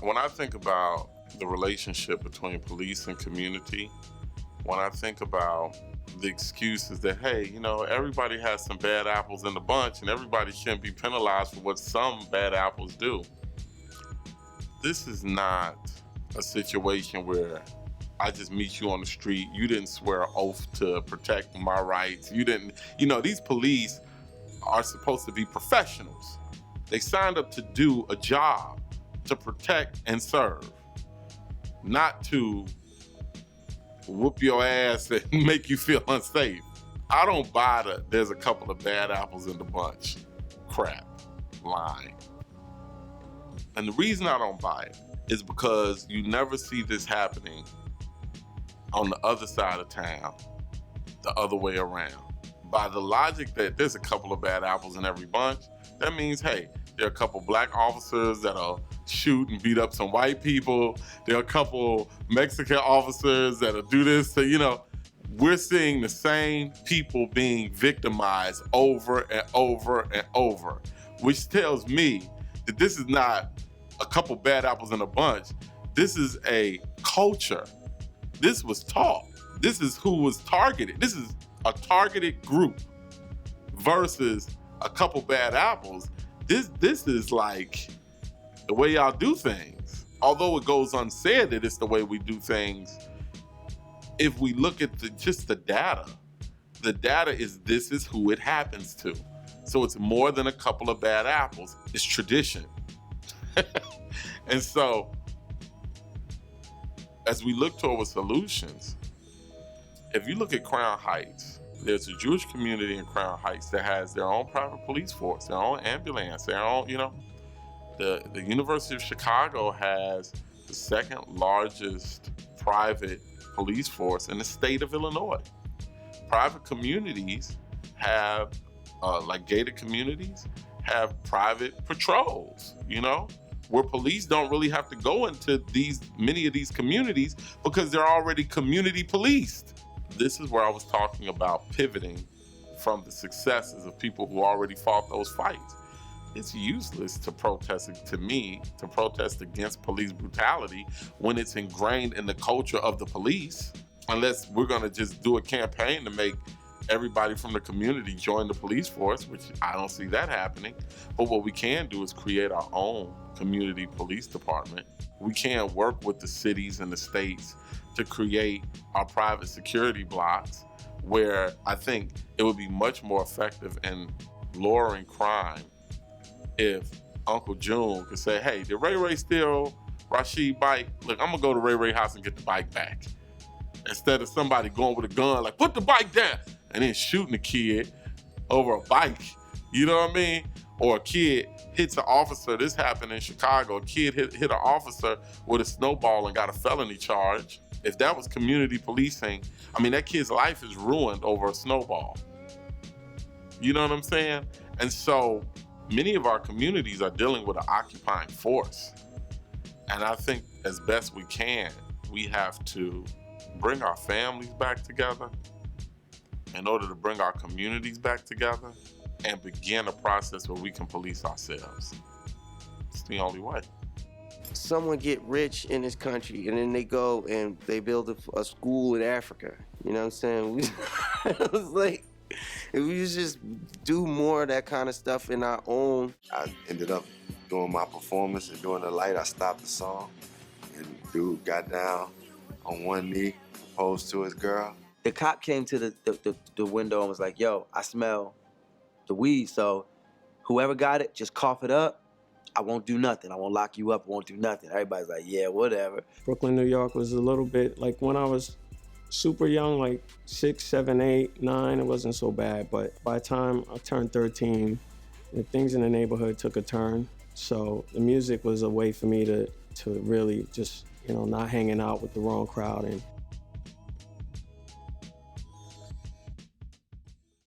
When I think about the relationship between police and community, when I think about the excuses that, hey, you know, everybody has some bad apples in the bunch and everybody shouldn't be penalized for what some bad apples do. This is not a situation where I just meet you on the street. You didn't swear an oath to protect my rights. You didn't, you know, these police are supposed to be professionals. They signed up to do a job, to protect and serve, not to whoop your ass and make you feel unsafe. I don't buy the there's a couple of bad apples in the bunch crap line. And the reason I don't buy it is because you never see this happening on the other side of town, the other way around. By the logic that there's a couple of bad apples in every bunch, that means, hey, there are a couple black officers that'll shoot and beat up some white people. There are a couple Mexican officers that'll do this. So, you know, we're seeing the same people being victimized over and over and over, which tells me that this is not a couple bad apples in a bunch. This is a culture. This was taught. This is who was targeted. This is a targeted group versus a couple bad apples. This is like the way y'all do things. Although it goes unsaid that it's the way we do things, if we look at just the data is this is who it happens to. So it's more than a couple of bad apples. It's tradition. And so as we look toward solutions, if you look at Crown Heights, there's a Jewish community in Crown Heights that has their own private police force, their own ambulance, their own, you know. The University of Chicago has the second largest private police force in the state of Illinois. Private communities have, like gated communities, have private patrols, you know, where police don't really have to go into many of these communities because they're already community policed. This is where I was talking about pivoting from the successes of people who already fought those fights. It's useless to protest against police brutality when it's ingrained in the culture of the police, unless we're gonna just do a campaign to make everybody from the community join the police force, which I don't see that happening. But what we can do is create our own community police department. We can work with the cities and the states to create our private security blocks, where I think it would be much more effective in lowering crime if Uncle June could say, hey, did Ray Ray steal Rashid's bike? Look, I'm gonna go to Ray Ray's house and get the bike back. Instead of somebody going with a gun, like, put the bike down, and then shooting a kid over a bike. You know what I mean? Or a kid hits an officer. This happened in Chicago. A kid hit an officer with a snowball and got a felony charge. If that was community policing, I mean, that kid's life is ruined over a snowball. You know what I'm saying? And so many of our communities are dealing with an occupying force. And I think as best we can, we have to bring our families back together in order to bring our communities back together and begin a process where we can police ourselves. It's the only way. Someone get rich in this country and then they go and they build a school in Africa. You know what I'm saying? It was like, if we just do more of that kind of stuff in our own. I ended up doing my performance and during the light, I stopped the song and dude got down on one knee, proposed to his girl. The cop came to the window and was like, yo, I smell the weed, so whoever got it, just cough it up. I won't do nothing. I won't lock you up. I won't do nothing. Everybody's like, yeah, whatever. Brooklyn, New York was a little bit, like when I was super young, like 6, 7, 8, 9, it wasn't so bad. But by the time I turned 13, things in the neighborhood took a turn. So the music was a way for me to really just, you know, not hanging out with the wrong crowd and